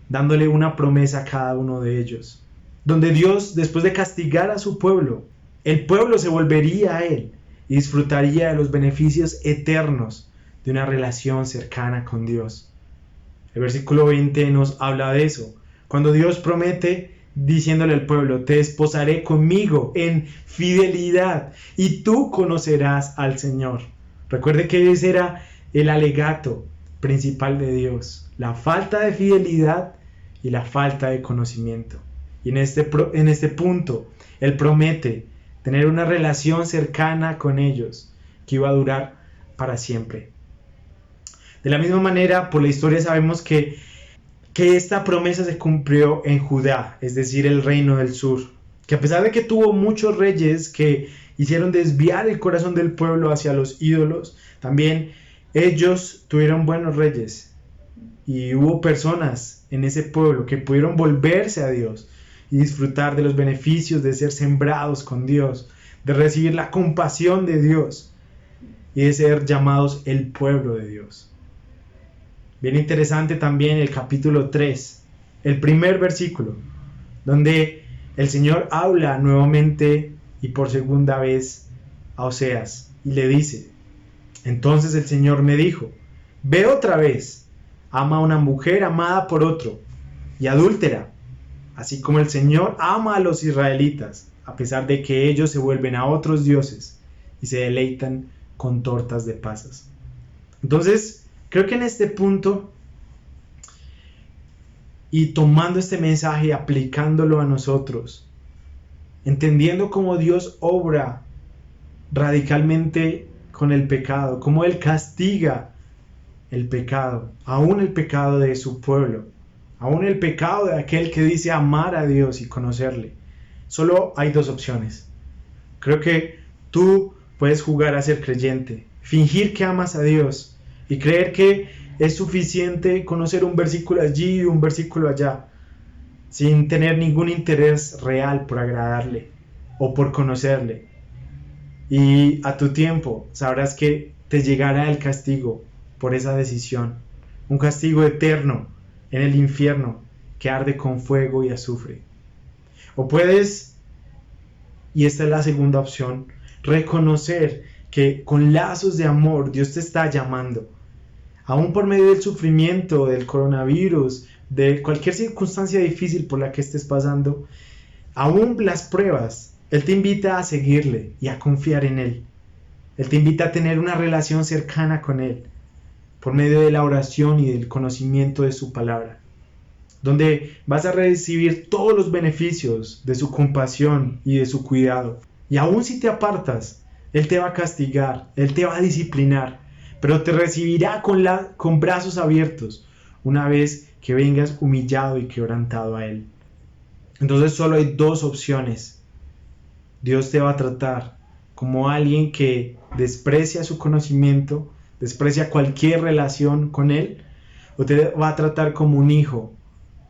dándole una promesa a cada uno de ellos. Donde Dios, después de castigar a su pueblo, el pueblo se volvería a Él y disfrutaría de los beneficios eternos de una relación cercana con Dios. El versículo 20 nos habla de eso, cuando Dios promete diciéndole al pueblo: te desposaré conmigo en fidelidad y tú conocerás al Señor. Recuerde que ese era el alegato principal de Dios, la falta de fidelidad y la falta de conocimiento. Y en este punto, Él promete tener una relación cercana con ellos que iba a durar para siempre. De la misma manera, por la historia sabemos que esta promesa se cumplió en Judá, es decir, el reino del sur, que a pesar de que tuvo muchos reyes que hicieron desviar el corazón del pueblo hacia los ídolos, también ellos tuvieron buenos reyes y hubo personas en ese pueblo que pudieron volverse a Dios y disfrutar de los beneficios de ser sembrados con Dios, de recibir la compasión de Dios y de ser llamados el pueblo de Dios. Bien interesante también el capítulo 3, el primer versículo, donde el Señor habla nuevamente y por segunda vez a Oseas y le dice: entonces el Señor me dijo, ve otra vez, ama a una mujer amada por otro y adúltera, así como el Señor ama a los israelitas, a pesar de que ellos se vuelven a otros dioses y se deleitan con tortas de pasas. Entonces, creo que en este punto, y tomando este mensaje y aplicándolo a nosotros, entendiendo cómo Dios obra radicalmente con el pecado, cómo Él castiga el pecado, aún el pecado de su pueblo, aún el pecado de aquel que dice amar a Dios y conocerle. Solo hay 2 opciones. Creo que tú puedes jugar a ser creyente, fingir que amas a Dios y creer que es suficiente conocer un versículo allí y un versículo allá, sin tener ningún interés real por agradarle o por conocerle. Y a tu tiempo sabrás que te llegará el castigo por esa decisión, un castigo eterno en el infierno que arde con fuego y azufre. O puedes, y esta es la segunda opción, reconocer que con lazos de amor Dios te está llamando, aún por medio del sufrimiento, del coronavirus, de cualquier circunstancia difícil por la que estés pasando, aún las pruebas. Él te invita a seguirle y a confiar en Él. Él te invita a tener una relación cercana con Él, por medio de la oración y del conocimiento de su palabra, donde vas a recibir todos los beneficios de su compasión y de su cuidado. Y aún si te apartas, Él te va a castigar, Él te va a disciplinar, pero te recibirá con brazos abiertos una vez que vengas humillado y quebrantado a Él. Entonces solo hay 2 opciones. Dios te va a tratar como alguien que desprecia su conocimiento, desprecia cualquier relación con Él, o te va a tratar como un hijo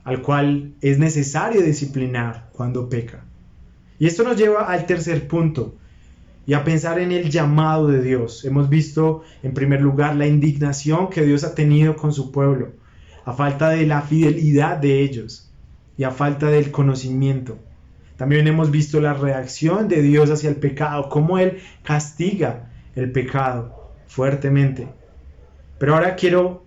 al cual es necesario disciplinar cuando peca. Y esto nos lleva al tercer punto, y a pensar en el llamado de Dios. Hemos visto en primer lugar la indignación que Dios ha tenido con su pueblo, a falta de la fidelidad de ellos y a falta del conocimiento. También hemos visto la reacción de Dios hacia el pecado, cómo Él castiga el pecado fuertemente. Pero ahora quiero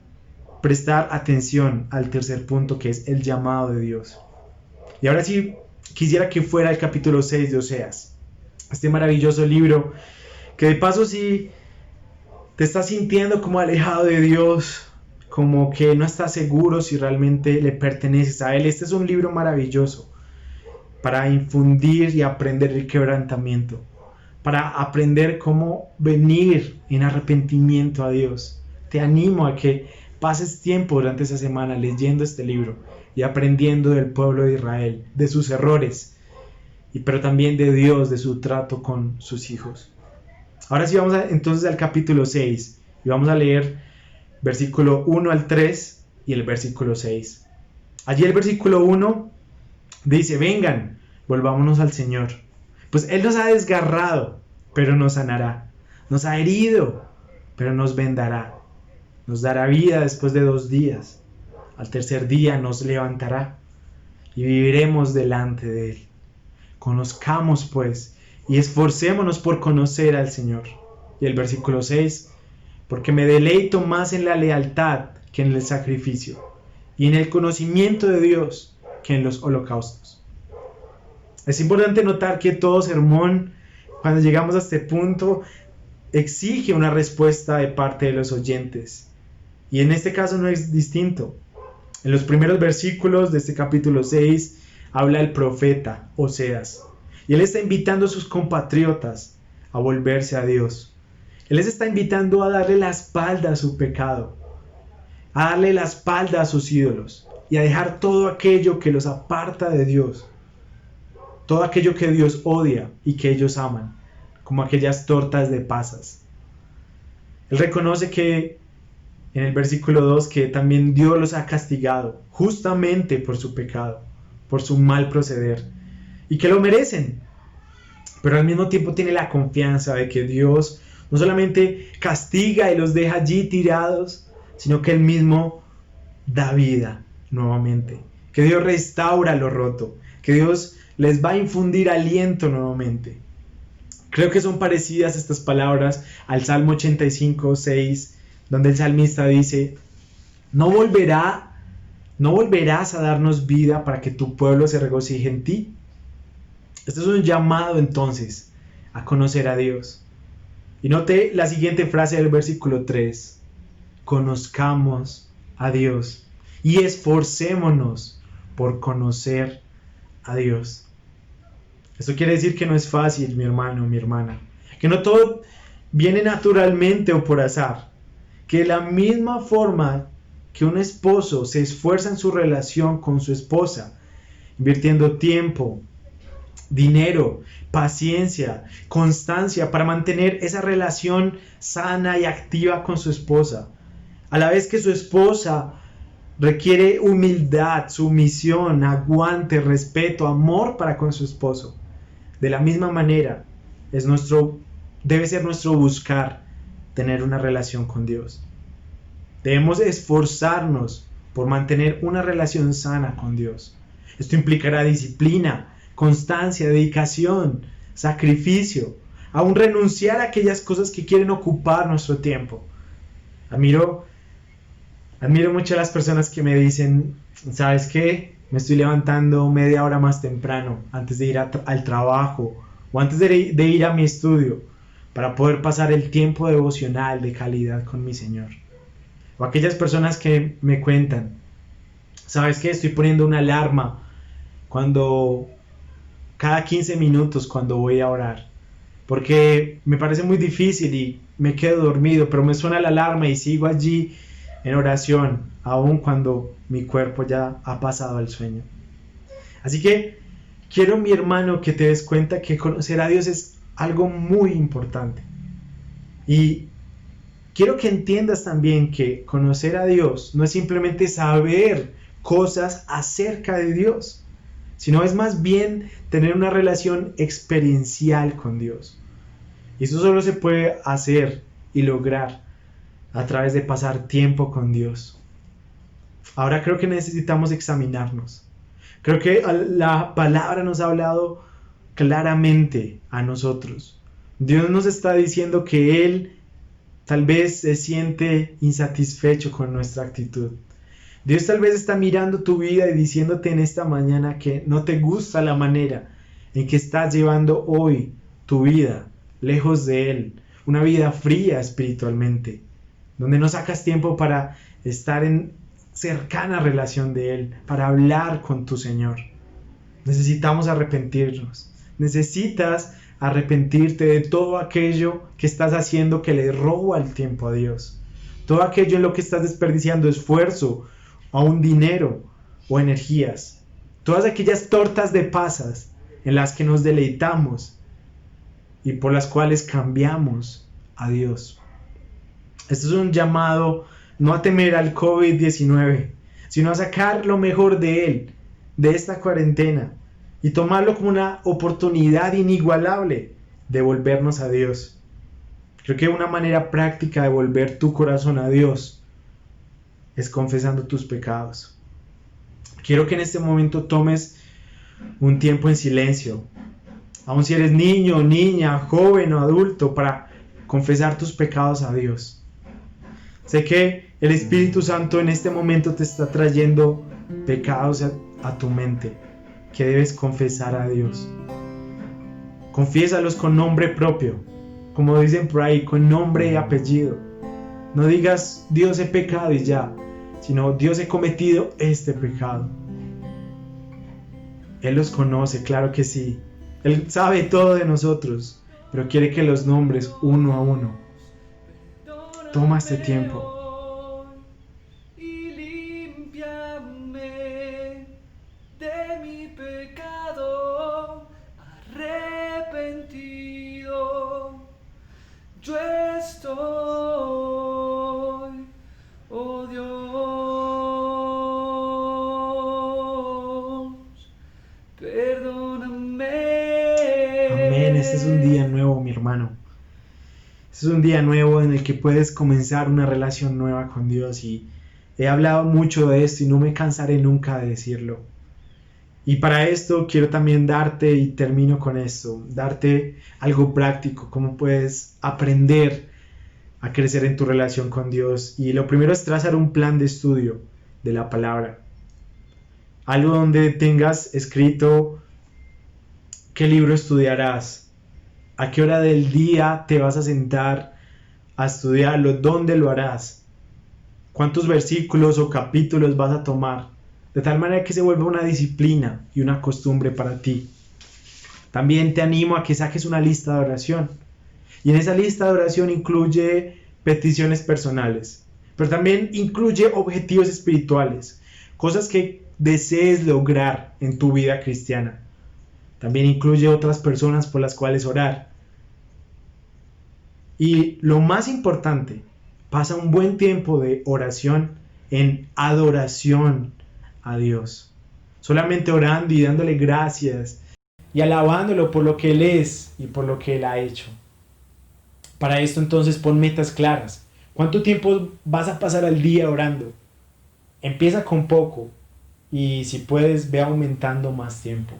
prestar atención al tercer punto, que es el llamado de Dios. Y ahora sí quisiera que fuera el capítulo 6 de Oseas, este maravilloso libro, que de paso si te estás sintiendo como alejado de Dios, como que no estás seguro si realmente le perteneces a Él, este es un libro maravilloso para infundir y aprender el quebrantamiento, para aprender cómo venir en arrepentimiento a Dios. Te animo a que pases tiempo durante esa semana leyendo este libro y aprendiendo del pueblo de Israel, de sus errores, pero también de Dios, de su trato con sus hijos. Ahora sí vamos entonces al capítulo 6 y vamos a leer versículo 1 al 3 y el versículo 6. Allí el versículo 1 dice: vengan, volvámonos al Señor, pues Él nos ha desgarrado, pero nos sanará, nos ha herido, pero nos vendará, nos dará vida después de 2 días, al tercer día nos levantará y viviremos delante de Él. Conozcamos pues y esforcémonos por conocer al Señor. Y el versículo 6: porque me deleito más en la lealtad que en el sacrificio, y en el conocimiento de Dios que en los holocaustos. Es importante notar que todo sermón, cuando llegamos a este punto, exige una respuesta de parte de los oyentes. Y en este caso no es distinto. En los primeros versículos de este capítulo 6 habla el profeta Oseas, y él está invitando a sus compatriotas a volverse a Dios. Él les está invitando a darle la espalda a su pecado, a darle la espalda a sus ídolos y a dejar todo aquello que los aparta de Dios, todo aquello que Dios odia y que ellos aman, como aquellas tortas de pasas. Él reconoce que en el versículo 2 que también Dios los ha castigado justamente por su pecado, por su mal proceder, y que lo merecen, pero al mismo tiempo tiene la confianza de que Dios no solamente castiga y los deja allí tirados, sino que Él mismo da vida nuevamente, que Dios restaura lo roto, que Dios les va a infundir aliento nuevamente. Creo que son parecidas estas palabras al Salmo 85:6, donde el salmista dice: no volverás a darnos vida para que tu pueblo se regocije en ti. Esto es un llamado entonces a conocer a Dios. Y note la siguiente frase del versículo 3: conozcamos a Dios y esforcémonos por conocer a Dios. Esto quiere decir que no es fácil, mi hermano, mi hermana, que no todo viene naturalmente o por azar, que de la misma forma que un esposo se esfuerza en su relación con su esposa, invirtiendo tiempo, dinero, paciencia, constancia para mantener esa relación sana y activa con su esposa, a la vez que su esposa requiere humildad, sumisión, aguante, respeto, amor para con su esposo. De la misma manera debe ser nuestro buscar tener una relación con Dios. Debemos esforzarnos por mantener una relación sana con Dios. Esto implicará disciplina, constancia, dedicación, sacrificio, aún renunciar a aquellas cosas que quieren ocupar nuestro tiempo. Admiro mucho a las personas que me dicen: ¿sabes qué? Me estoy levantando media hora más temprano antes de ir al trabajo o antes de ir a mi estudio para poder pasar el tiempo devocional de calidad con mi Señor. O aquellas personas que me cuentan: ¿sabes qué? Estoy poniendo una alarma cada 15 minutos cuando voy a orar, porque me parece muy difícil y me quedo dormido, pero me suena la alarma y sigo allí en oración, aun cuando mi cuerpo ya ha pasado al sueño. Así que quiero, mi hermano, que te des cuenta que conocer a Dios es algo muy importante. Y quiero que entiendas también que conocer a Dios no es simplemente saber cosas acerca de Dios, sino es más bien tener una relación experiencial con Dios. Y eso solo se puede hacer y lograr a través de pasar tiempo con Dios. Ahora creo que necesitamos examinarnos. Creo que la palabra nos ha hablado claramente a nosotros. Dios nos está diciendo que Él tal vez se siente insatisfecho con nuestra actitud. Dios tal vez está mirando tu vida y diciéndote en esta mañana que no te gusta la manera en que estás llevando hoy tu vida lejos de Él. Una vida fría espiritualmente, donde no sacas tiempo para estar en cercana relación de Él, para hablar con tu Señor. Necesitamos arrepentirnos. Necesitas arrepentirte de todo aquello que estás haciendo que le roba el tiempo a Dios. Todo aquello en lo que estás desperdiciando esfuerzo, aún dinero o energías. Todas aquellas tortas de pasas en las que nos deleitamos y por las cuales cambiamos a Dios. Esto es un llamado no a temer al COVID-19, sino a sacar lo mejor de él, de esta cuarentena, y tomarlo como una oportunidad inigualable de volvernos a Dios. Creo que una manera práctica de volver tu corazón a Dios es confesando tus pecados. Quiero que en este momento tomes un tiempo en silencio, aun si eres niño, niña, joven o adulto, para confesar tus pecados a Dios. Sé que el Espíritu Santo en este momento te está trayendo pecados a tu mente que debes confesar a Dios. Confiésalos con nombre propio, como dicen por ahí, con nombre y apellido. No digas Dios he pecado y ya, sino Dios he cometido este pecado. Él los conoce, claro que sí. Él sabe todo de nosotros, pero quiere que los nombres uno a uno. Toma este tiempo. Y límpiame de mi pecado arrepentido. Yo estoy, oh Dios, perdóname. Amén, este es un día nuevo, mi hermano. Este es un día nuevo en el que puedes comenzar una relación nueva con Dios, y he hablado mucho de esto y no me cansaré nunca de decirlo. Y para esto quiero también darte, y termino con esto, darte algo práctico, cómo puedes aprender a crecer en tu relación con Dios. Y lo primero es trazar un plan de estudio de la palabra. Algo donde tengas escrito qué libro estudiarás, a qué hora del día te vas a sentar a estudiarlo, dónde lo harás, cuántos versículos o capítulos vas a tomar, de tal manera que se vuelva una disciplina y una costumbre para ti. También te animo a que saques una lista de oración, y en esa lista de oración incluye peticiones personales, pero también incluye objetivos espirituales, cosas que desees lograr en tu vida cristiana. También incluye otras personas por las cuales orar. Y lo más importante, pasa un buen tiempo de oración en adoración a Dios. Solamente orando y dándole gracias y alabándolo por lo que Él es y por lo que Él ha hecho. Para esto entonces pon metas claras. ¿Cuánto tiempo vas a pasar al día orando? Empieza con poco y si puedes ve aumentando más tiempo.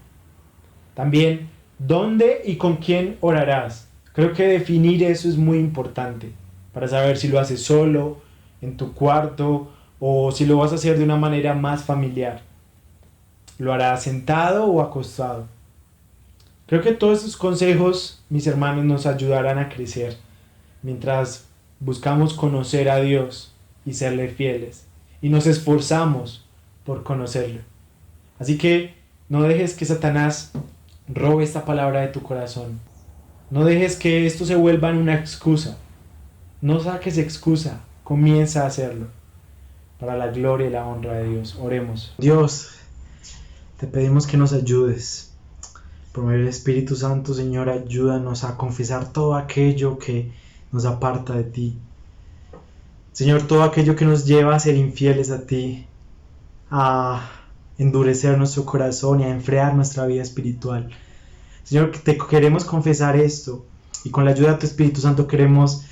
También, ¿dónde y con quién orarás? Creo que definir eso es muy importante para saber si lo haces solo, en tu cuarto, o si lo vas a hacer de una manera más familiar. ¿Lo harás sentado o acostado? Creo que todos estos consejos, mis hermanos, nos ayudarán a crecer mientras buscamos conocer a Dios y serle fieles, y nos esforzamos por conocerlo. Así que no dejes que Satanás robe esta palabra de tu corazón. No dejes que esto se vuelva en una excusa. No saques excusa, comienza a hacerlo para la gloria y la honra de Dios. Oremos. Dios, te pedimos que nos ayudes, Por medio del Espíritu Santo, Señor, ayúdanos a confesar todo aquello que nos aparta de ti. Señor, todo aquello que nos lleva a ser infieles a ti, a endurecer nuestro corazón y a enfriar nuestra vida espiritual. Señor, te queremos confesar esto y con la ayuda de tu Espíritu Santo queremos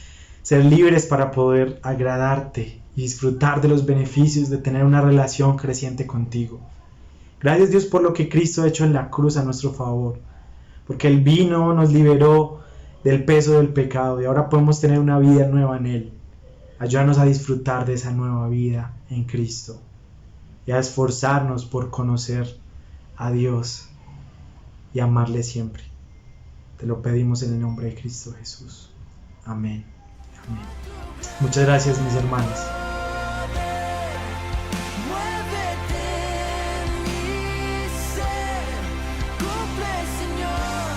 ser libres para poder agradarte y disfrutar de los beneficios de tener una relación creciente contigo. Gracias, Dios, por lo que Cristo ha hecho en la cruz a nuestro favor, porque Él vino, nos liberó del peso del pecado y ahora podemos tener una vida nueva en Él. Ayúdanos a disfrutar de esa nueva vida en Cristo y a esforzarnos por conocer a Dios y amarle siempre. Te lo pedimos en el nombre de Cristo Jesús. Amén. Amén. Muchas gracias, mis hermanos. Muévete en mi ser, cumple, Señor,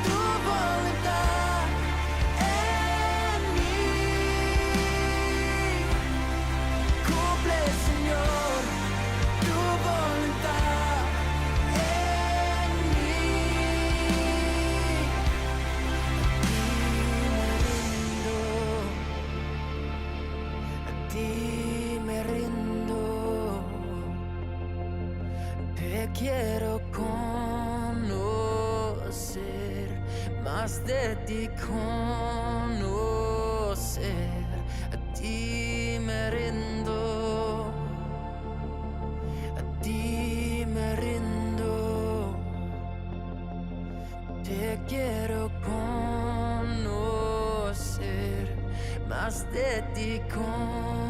tu voluntad en mí. Cumple, Señor, tu voluntad en mí. A ti me rindo, te quiero conocer, más de ti conocer. A ti me rindo, a ti me rindo, te quiero conocer, más de ti conocer.